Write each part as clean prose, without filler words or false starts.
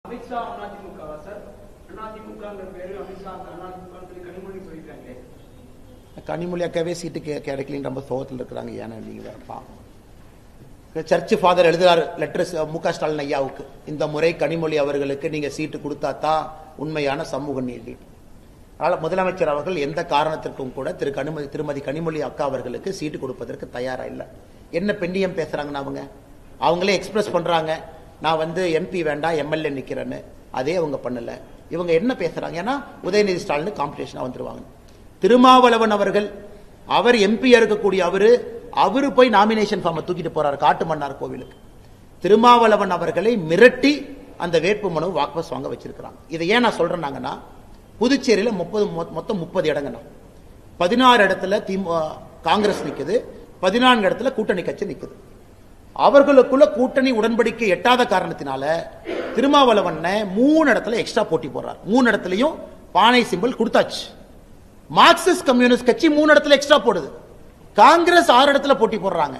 Amit Shah அதிமுகவா sir? அதிமுகங்கிற பேரு அமித்ஷா அதிமுக கனிமொழி சொல்லிட்டாங்க. கனிமொழி அக்காவே சீட்டு கிடைக்கலன்னு ரொம்ப சோகத்தில் இருக்கிறாங்க. ஏன்னா நீங்க வேறப்பா சர்ச் ஃபாதர் எழுதுறாரு லெட்டர்ஸ் மு.க. ஸ்டாலின் ஐயாவுக்கு, இந்த முறை கனிமொழி அவர்களுக்கு நீங்க சீட்டு கொடுத்தா தான் உண்மையான சமூக நீதி. அதனால முதலமைச்சர் அவர்கள் எந்த காரணத்திற்கும் கூட திருமதி கனிமொழி அக்கா அவர்களுக்கு சீட்டு கொடுப்பதற்கு தயாரா இல்லை. என்ன பெண்ணியம் பேசுறாங்கன்னா அவங்களே எக்ஸ்பிரஸ் பண்றாங்க, நான் எம்பி வேண்டாம் எம்எல்ஏ நிக்கிறேன்னு. அதே அவங்க பண்ணல. இவங்க என்ன பேசுறாங்க, ஏன்னா உதயநிதி ஸ்டாலின் காம்படிஷனா வந்துருவாங்க. திருமாவளவன் அவர்கள் அவர் எம்பியா இருக்கக்கூடிய அவரு போய் நாமினேஷன் ஃபார்மை தூக்கிட்டு போறாரு காட்டுமன்னார் கோவிலுக்கு. திருமாவளவன் அவர்களை மிரட்டி அந்த வேட்பு மனு வாபஸ் வாங்க வச்சிருக்கிறாங்க. இதை ஏன் நான் சொல்றேன்னாங்கன்னா, புதுச்சேரியில மொத்தம் 30 இடங்கண்ணா, 16 இடத்துல காங்கிரஸ் நிக்குது, 14 இடத்துல கூட்டணி கட்சி நிக்குது. அவர்களுக்குள்ள கூட்டணி உடன்படிக்கை எட்டாத காரணத்தினால திருமாவளவன் 3 இடத்துல எக்ஸ்ட்ரா போட்டி போடுறார். 3 இடத்துலயும் பானை சிம்பிள் கொடுத்தாச்சு. மார்க்சிஸ்ட் கம்யூனிஸ்ட் கட்சி 3 இடத்துல எக்ஸ்ட்ரா போடுது. காங்கிரஸ் 6 இடத்துல போட்டி போடுறாங்க.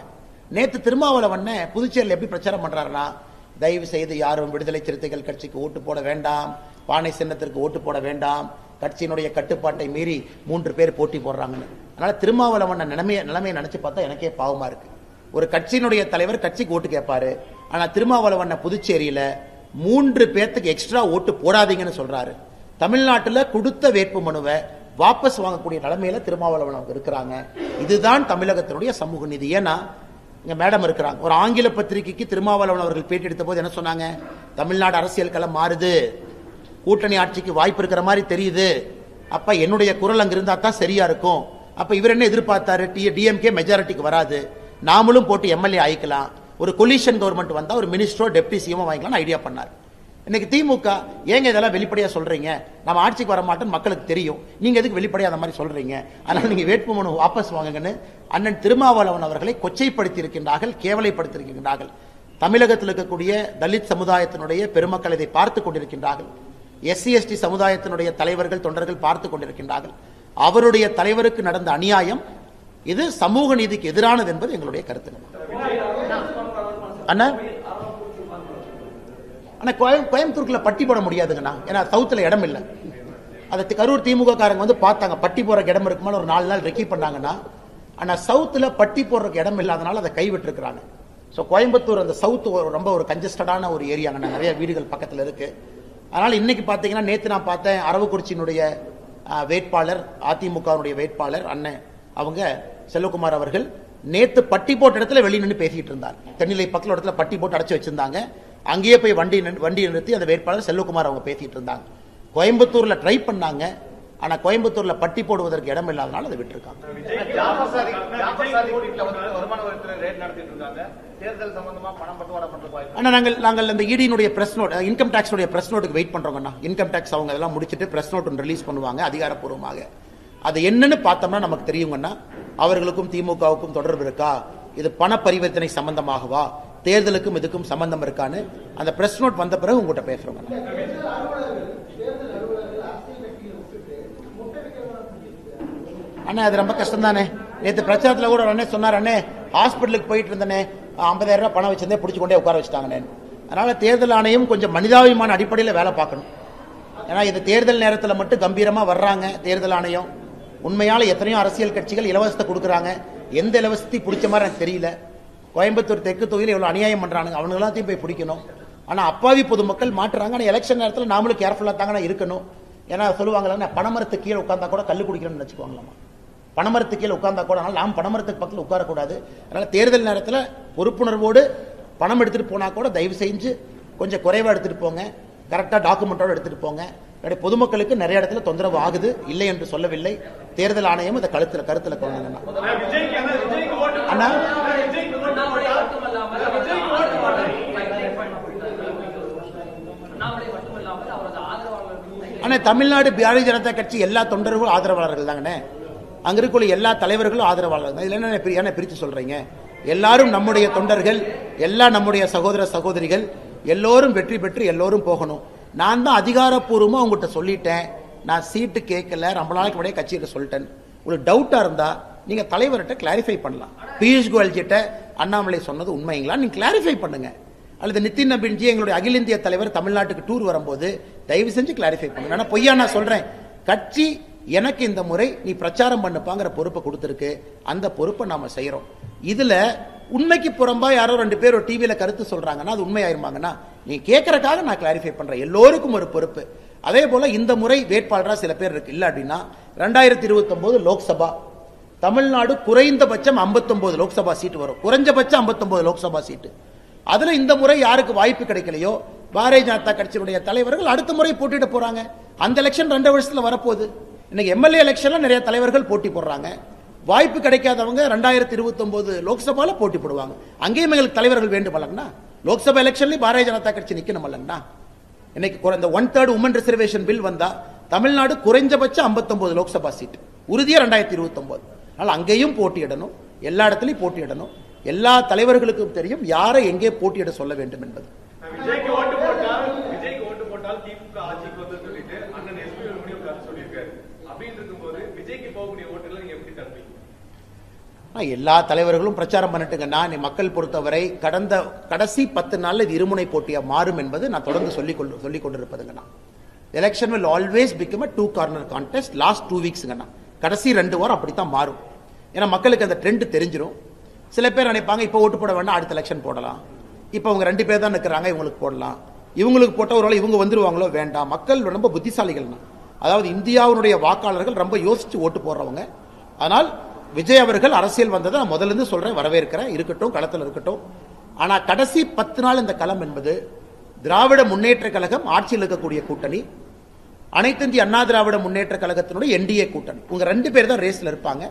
நேத்து திருமாவளவன் புதுச்சேரியில் எப்படி பிரச்சாரம் பண்றாருன்னா, தயவு செய்து யாரும் விடுதலை சிறுத்தைகள் கட்சிக்கு ஓட்டு போட வேண்டாம், பானை சின்னத்திற்கு ஓட்டு போட வேண்டாம், கட்சியினுடைய கட்டுப்பாட்டை மீறி 3 பேர் போட்டி போடுறாங்கன்னு. அதனால திருமாவளவன் நிலைமையை நினைச்சு பார்த்தா எனக்கே பாவமா இருக்கு. ஒரு கட்சியினுடைய தலைவர் கட்சிக்கு ஓட்டு கேட்பாரு, ஆனா திருமாவளவன் புதுச்சேரியில 3 பேர்த்துக்கு எக்ஸ்ட்ரா ஓட்டு போடாதீங்கன்னு சொல்றாரு. தமிழ்நாட்டில் கொடுத்த வேட்பு மனுவை வாபஸ் வாங்கக்கூடிய நிலைமையில திருமாவளவன் இருக்கிறாங்க. இதுதான் தமிழகத்தினுடைய சமூக நீதி. ஏன்னா இங்க மேடம் இருக்கிறாங்க, ஒரு ஆங்கில பத்திரிகைக்கு திருமாவளவன் அவர்கள் பேட்டி எடுத்த போது என்ன சொன்னாங்க, தமிழ்நாடு அரசியல் களம் மாறுது, கூட்டணி ஆட்சிக்கு வாய்ப்பு இருக்கிற மாதிரி தெரியுது, அப்ப என்னுடைய குரல் அங்க இருந்தா தான் சரியா இருக்கும். அப்ப இவர் என்ன எதிர்பார்த்தாரு, டிஎம்கே மெஜாரிட்டிக்கு வராது, நாமளும் போட்டு எம்எல்ஏ ஆயிக்கலாம், ஒரு கொலிஷன் கவர்மெண்ட் வந்தா ஒரு மினிஸ்டரோ டெப்டி சிஎம் வாங்கிக்கலாம் ஐடியா பண்ணார். இன்னைக்கு திமுக ஏங்க இதெல்லாம் வெளிப்படையா சொல்றீங்க, நம்ம ஆட்சிக்கு வர மாட்டோம் மக்களுக்கு தெரியும், நீங்க எதுக்கு வெளிப்படையா அந்த மாதிரி சொல்றீங்க, அதனால நீங்க வேட்புமனு வாபஸ் வாங்குங்கன்னு அண்ணன் திருமாவளவன் அவர்களை கொச்சைப்படுத்தி இருக்கின்றார்கள், கேவலைப்படுத்தி இருக்கின்றார்கள். தமிழகத்தில் இருக்கக்கூடிய தலித் சமுதாயத்தினுடைய பெருமக்கள் இதை பார்த்துக் கொண்டிருக்கின்றார்கள். எஸ்சி எஸ்டி சமுதாயத்தினுடைய தலைவர்கள் தொண்டர்கள் பார்த்துக் கொண்டிருக்கின்றார்கள். அவருடைய தலைவருக்கு நடந்த அநியாயம் இது சமூக நீதிக்கு எதிரானது என்பது எங்களுடைய கருத்து. அண்ணா ஆனா கோயம்புத்தூர்ல பட்டி போட முடியாதுங்கண்ணா, ஏன்னா சவுத்துல இடம் இல்லை. அதை கரூர் திமுக காரங்க பார்த்தாங்க, பட்டி போடுறக்கு இடம் இருக்குமா ஒரு 4 நாள் ரெக்கி பண்ணாங்கன்னா, ஆனா சவுத்துல பட்டி போடுறதுக்கு இடம் இல்லாதனால அதை கைவிட்டு இருக்கிறாங்க. ஸோ கோயம்புத்தூர் அந்த சவுத் ரொம்ப ஒரு கன்ஜஸ்டடான ஒரு ஏரியாங்கண்ணா, நிறைய வீடுகள் பக்கத்தில் இருக்கு. அதனால இன்னைக்கு பாத்தீங்கன்னா, நேற்று நான் பார்த்தேன் அரவக்குறிச்சியினுடைய வேட்பாளர் அதிமுகவுடைய வேட்பாளர் அண்ணன் அவங்க செல்வகுமார் அவர்கள் நேத்து பட்டி போட்ட இடத்துல வெளியே நின்று பேசிட்டு இருந்தார். தென்னிலை பக்கத்தில் இடத்துல பட்டி போட்டு அடைச்சு வச்சிருந்தாங்க, அங்கேயே போய் வண்டி நிறுத்தி அந்த வேட்பாளர் செல்வகுமார் அவங்க பேசிட்டு இருந்தாங்க. கோயம்புத்தூர்ல ட்ரை பண்ணாங்க, ஆனா கோயம்புத்தூர்ல பட்டி போடுவதற்கு இடம் இல்லாதனால அதை விட்டுருக்காங்க. நாங்கள் அந்த இடியினுடைய press note, income tax press நோட்டுக்கு வெயிட் பண்றோம்னா, இன்கம் டாக்ஸ் அவங்க அதெல்லாம் முடிச்சிட்டு பிரஸ் நோட் ரிலீஸ் பண்ணுவாங்க அதிகாரப்பூர்வமாக. அது என்னன்னு பார்த்தோம்னா நமக்கு தெரியுங்கன்னா, அவர்களுக்கும் திமுகவுக்கும் தொடர்பு இருக்கா, இது பண பரிவர்த்தனை சம்பந்தமாகவா, தேர்தலுக்கும் இதுக்கும் சம்பந்தம் இருக்கான்னு அந்த பிரஸ் நோட் வந்த பிறகு உங்ககிட்ட பேசுறோம். அண்ணே அது ரொம்ப கஷ்டம் தானே. நேற்று பிரச்சாரத்தில் கூட அண்ணே சொன்னார், அண்ணே ஹாஸ்பிட்டலுக்கு போயிட்டு இருந்தனே 50,000 ரூபாய் பணம் வச்சிருந்தே பிடிச்சி கொண்டே உட்கார வச்சுட்டாங்கண்ணே. அதனால தேர்தல் ஆணையம் கொஞ்சம் மனிதாபிமான அடிப்படையில் வேலை பார்க்கணும். ஏன்னா இது தேர்தல் நேரத்தில் மட்டும் கம்பீரமா வர்றாங்க. தேர்தல் ஆணையம் உண்மையால எத்தனையோ அரசியல் கட்சிகள் இலவசத்தை கொடுக்குறாங்க, எந்த இலவசத்தையும் பிடிச்ச மாதிரி எனக்கு தெரியல. கோயம்புத்தூர் தெற்கு தொகுதியில் எவ்வளவு அநியாயம் பண்றாங்க, அவங்க எல்லாத்தையும் போய் பிடிக்கணும். ஆனா அப்பாவி பொதுமக்கள் மாட்டுறாங்க. ஆனா எலெக்ஷன் நேரத்தில் நாமளும் கேர்ஃபுல்லா தாங்க இருக்கணும். ஏன்னா சொல்லுவாங்களா, பணமரத்துக்கு கீழே உட்கார்ந்தா கூட கல்லு குடிக்கணும்னு நினைச்சுக்குவாங்களாமா. பணமரத்துக்கு கீழே உட்கார்ந்தா கூட நாம் பணமரத்துக்கு பக்கத்தில் உட்காரக்கூடாது. அதனால தேர்தல் நேரத்தில் பொறுப்புணர்வோடு பணம் எடுத்துட்டு போனா கூட தயவு செஞ்சு கொஞ்சம் குறைவா எடுத்துட்டு போங்க, கரெக்டா டாக்குமெண்டோட எடுத்துட்டு போங்க. பொதுமக்களுக்கு நிறைய இடத்துல தொந்தரவு ஆகுது, இல்லை என்று சொல்லவில்லை. தேர்தல் ஆணையம் இதை கருத்துல கொண்டாங்க. ஆனா தமிழ்நாடு பாரதிய ஜனதா கட்சி எல்லா தொண்டர்களும் ஆதரவாளர்கள் தாங்கண்ணே, அங்க இருக்கக்கூடிய எல்லா தலைவர்களும் ஆதரவாளர்கள். இதுல என்ன பிரிச்சு சொல்றீங்க? எல்லாரும் நம்முடைய தொண்டர்கள், எல்லா நம்முடைய சகோதர சகோதரிகள், எல்லோரும் வெற்றி பெற்று எல்லோரும் போகணும். நான் தான் அதிகாரப்பூர்வமா உங்ககிட்ட சொல்லிட்டேன், நான் சீட்டு கேட்கல, ரொம்ப நாளைக்கு முன்னாடியே கட்சியிட்ட சொல்லிட்டேன். உங்களுக்கு டவுட்டா இருந்தா நீங்க தலைவர்கிட்ட கிளாரிஃபை பண்ணலாம். பியூஷ் கோயல் கிட்ட அண்ணாமலை சொன்னது உண்மைங்களா நீங்க கிளாரிஃபை பண்ணுங்க. அல்லது நிதின் நபீன்ஜி எங்களுடைய அகில இந்திய தலைவர் தமிழ்நாட்டுக்கு டூர் வரும்போது தயவு செஞ்சு கிளாரிஃபை பண்ணுங்க. ஆனா பொய்யா நான் சொல்றேன், கட்சி எனக்கு இந்த முறை நீ பிரச்சாரம் பண்ணுப்பாங்கிற பொறுப்பை கொடுத்திருக்கு, அந்த பொறுப்பை நாம செய்யறோம். இதுல உண்மைக்கு புறம்பா யாரோ 2 பேர் ஒரு டிவியில கருத்து சொல்றாங்கன்னா அது உண்மையாயிருமாங்கன்னா நீ கேட்கறதுக்காக நான் கிளாரிஃபை பண்றேன். எல்லோருக்கும் ஒரு பொறுப்பு. அதே போல இந்த முறை வேட்பாளரா சில பேர் இருக்கு. இல்ல அப்படின்னா 2029 லோக்சபா தமிழ்நாடு குறைந்தபட்சம் 59 லோக்சபா சீட்டு வரும், குறைஞ்சபட்சம் 59 லோக்சபா சீட்டு. அதுல இந்த முறை யாருக்கு வாய்ப்பு கிடைக்கலையோ பாரதிய ஜனதா கட்சியினுடைய தலைவர்கள் அடுத்த முறை போட்டியிட போறாங்க. அந்த எலெக்ஷன் 2 வருஷத்துல வரப்போகுது. இன்னைக்கு எம்எல்ஏ எலெக்ஷன்ல நிறைய தலைவர்கள் போட்டி போடுறாங்க. வாய்ப்பு கிடைக்காதவங்க 2029 லோக்சபால போட்டி போடுவாங்க. அங்கேயும் எங்களுக்கு தலைவர்கள் வேண்டும் அல்லங்கண்ணா. லோக்சபா எலெக்ஷன்லயும் பாரதிய ஜனதா கட்சி நிக்கணும் அல்லங்கண்ணா. இன்னைக்கு இந்த 1/3 உமன் ரிசர்வேஷன் பில் வந்தா தமிழ்நாடு குறைஞ்சபட்சம் 59 லோக்சபா சீட் உறுதியா 2029. அதனால அங்கேயும் போட்டியிடணும், எல்லா இடத்துலையும் போட்டியிடணும். எல்லா தலைவர்களுக்கும் தெரியும் யாரை எங்கே போட்டியிட சொல்ல வேண்டும் என்பது. விஜய்க்கு ஓட்டு போட்டால் திமுக ஆட்சிக்கு வந்து சொல்லிட்டு அண்ணன் எஸ்பி வேலுமணி ஒரு கருத்து சொல்லியிருக்காரு. அப்படின்னு இருக்கும்போது விஜய்க்கு போகக்கூடிய ஓட்டுகளை நீங்க எப்படி தருவீங்க? எல்லா தலைவர்களும் பிரச்சாரம் பண்ணிட்டுங்கன்னா மக்கள் பொறுத்தவரை கடைசி 10 நாள்ல இது இருமுனை போட்டியா மாறும் என்பது நான் தொடர்ந்து சொல்லிக் கொண்டிருப்பதுங்கண்ணா. Election will always become a 2 corner contest. Last 2 வீக்ஸ்ங்கண்ணா, கடைசி 2 வாரம் அப்படித்தான் மாறும். ஏன்னா மக்களுக்கு அந்த ட்ரெண்ட் தெரிஞ்சிடும். சில பேர் நினைப்பாங்க இப்ப ஓட்டு போட வேண்டாம், அடுத்த எலெக்ஷன் போடலாம், இப்ப அவங்க 2 பேர் தான் நிற்கிறாங்க, இவங்களுக்கு போடலாம், இவங்களுக்கு போட்ட ஒரு இவங்க வந்துருவாங்களோ வேண்டாம். மக்கள் ரொம்ப புத்திசாலிகள். அதாவது இந்தியாவுடைய வாக்காளர்கள் ரொம்ப யோசிச்சு ஓட்டு போடுறவங்க. ஆனால் விஜய் அவர்கள் அரசியல் வந்ததை நான் முதல்ல இருந்து சொல்றேன், வரவேற்கிறேன், இருக்கட்டும், களத்தில் இருக்கட்டும். ஆனா கடைசி 10 நாள் இந்த களம் என்பது திராவிட முன்னேற்ற கழகம் ஆட்சியில் இருக்கக்கூடிய கூட்டணி, அனைத்து இந்திய அண்ணா திராவிட முன்னேற்ற கழகத்தினுடைய என்டிஏ கூட்டணி, உங்க 2 பேர் தான் ரேஸ்ல இருப்பாங்க.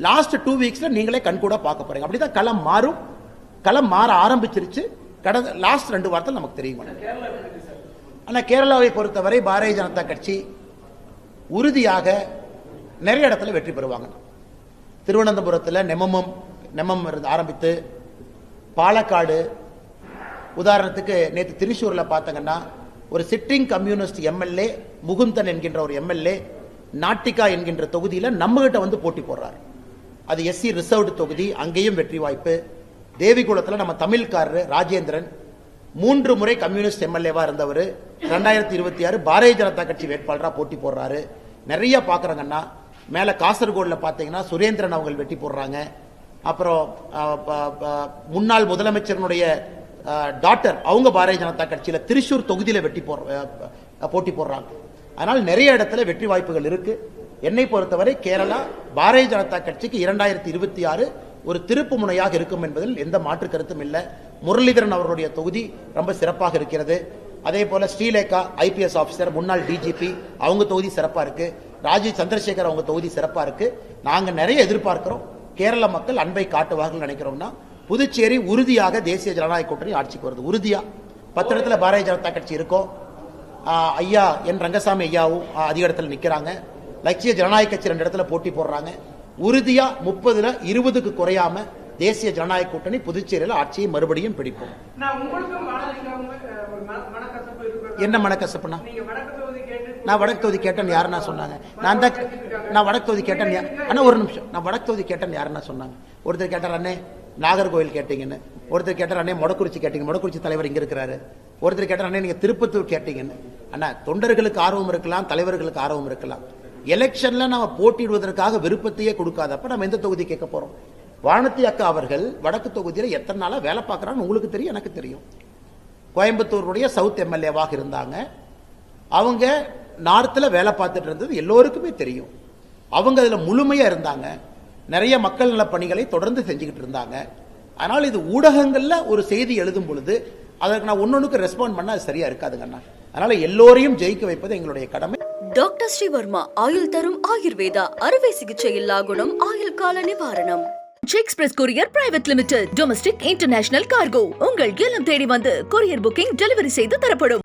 லாஸ்ட் 2 வீக்ஸ்ல நீங்களே கண்கூட பார்க்க போறீங்க. அப்படிதான் களம் மாறும். களம் மாற ஆரம்பிச்சிருச்சு. லாஸ்ட் 2 வாரத்தில் நமக்கு தெரியும். ஆனா கேரளாவை பொறுத்தவரை பாரதிய ஜனதா கட்சி உறுதியாக நிறைய இடத்துல வெற்றி பெறுவாங்க. திருவனந்தபுரத்தில் நெமம் ஆரம்பித்து பாலக்காடு, உதாரணத்துக்கு நேற்று திரிசூர்ல பார்த்தங்கன்னா ஒரு சிட்டிங் கம்யூனிஸ்ட் எம்எல்ஏ முகுந்தன் என்கின்ற ஒரு எம்எல்ஏ நாட்டிகா என்கின்ற தொகுதியில் நம்ம கிட்ட வந்து போட்டி போடுறார். அது எஸ்சி ரிசர்வ்டு தொகுதி, அங்கேயும் வெற்றி வாய்ப்பு. தேவிகுளத்தில் நம்ம தமிழ்காரர் ராஜேந்திரன் 3 முறை கம்யூனிஸ்ட் எம்எல்ஏவா இருந்தவர் 2026 பாரதிய ஜனதா கட்சி வேட்பாளராக போட்டி போடுறாரு. நிறைய பாக்குறாங்கன்னா மேல காசர்கோடுல பாத்தீங்கன்னா சுரேந்திரன் அவங்க வெட்டி போடுறாங்க. அப்புறம் முன்னாள் முதலமைச்சருடைய டாக்டர் அவங்க பாரதிய ஜனதா கட்சியில திரிசூர் தொகுதியில போட்டி போடுறாங்க. அதனால் நிறைய இடத்துல வெற்றி வாய்ப்புகள் இருக்கு. என்னை பொறுத்தவரை கேரளா பாரதிய ஜனதா கட்சிக்கு 2026 ஒரு திருப்பு முனையாக இருக்கும் என்பதில் எந்த மாற்று கருத்தும் இல்லை. முரளிதரன் அவர்களுடைய தொகுதி ரொம்ப சிறப்பாக இருக்கிறது. அதே போல ஸ்ரீலேகா ஐபிஎஸ் ஆபிசர், முன்னாள் டிஜிபி, அவங்க தொகுதி சிறப்பா இருக்கு. ராஜீவ் சந்திரசேகர் அவங்க தொகுதி சிறப்பா இருக்கு. நாங்க நிறைய எதிர்பார்க்கிறோம். கேரள மக்கள் அன்பை காட்டுவார்கள் நினைக்கிறோம்னா புதுச்சேரி உறுதியாக தேசிய ஜனநாயக கூட்டணி ஆட்சிக்கு வருது. உறுதியா 10 இடத்துல பாரதிய ஜனதா கட்சி இருக்கும். ஐயா என் ரங்கசாமி ஐயாவும் அதிக இடத்துல நிக்கிறாங்க. லட்சிய ஜனநாயக கட்சி 2 இடத்துல போட்டி போடுறாங்க. உறுதியா 30ல 20க்கு குறையாம தேசிய ஜனநாயக கூட்டணி புதுச்சேரியில் ஆட்சியை மறுபடியும் பிடிப்போம். என்ன மனக்கசப்புனா? நான் வடக்கு தொகுதி கேட்டேன் யாருன்னா சொன்னாங்க? நான் வடக்கு தொகுதி கேட்டேன். ஆனா ஒரு நிமிஷம், நான் வடக்கு தொகுதி கேட்டேன் யாருன்னா சொன்னாங்க? ஒருத்தர் கேட்டார் அண்ணே நாகர்கோவில் கேட்டீங்கன்னு, ஒருத்தர் கேட்டார் அண்ணே மொடக்குறிச்சி கேட்டீங்க, மொடக்குறிச்சி தலைவர் இங்க இருக்கிறாரு. ஒருத்தர் கேட்டார் அண்ணே நீங்க திருப்பத்தூர் கேட்டீங்கன்னு. அண்ணா தொண்டர்களுக்கு ஆர்வம் இருக்கலாம், தலைவர்களுக்கு ஆர்வம் இருக்கலாம். எலெக்ஷன்ல நம்ம போட்டியிடுவதற்காக விருப்பத்தையே கொடுக்காதப்ப நம்ம எந்த தொகுதி கேட்க போறோம்? வானதி அக்கா அவர்கள் வடக்கு தொகுதியில எத்தனை நாளா வேலை பார்க்கறான்னு உங்களுக்கு தெரியும், எனக்கு தெரியும். கோயம்புத்தூருடைய சவுத் எம்எல்ஏவாக இருந்தாங்க. அவங்க நார்த்ல வேலை பார்த்துட்டு இருந்தது எல்லோருக்குமே தெரியும். அவங்க அதுல முழுமையா இருந்தாங்க. நிறைய மக்கள் நல பணிகளை தொடர்ந்து செஞ்சுக்கிட்டு இருந்தாங்க. அதனால இது ஊடகங்கள்ல ஒரு செய்தி எழுதும் பொழுது அதற்கு நான் ஒன்னொன்னுக்கு ரெஸ்பாண்ட் பண்ணா அது சரியா இருக்காதுங்கண்ணா. அதனால எல்லோரையும் ஜெயிக்க வைப்பது எங்களுடைய கடமை. டாக்டர் ஸ்ரீவர்மா ஆயுள் தரும் ஆயுர்வேதா அறுவை சிகிச்சை இல்லா குணம் ஆயுள் கால நிவாரணம். Express courier private limited. Domestic international cargo. உங்கள் இல்லம் தேடி வந்து கொரியர் புக்கிங் டெலிவரி செய்து தரப்படும்.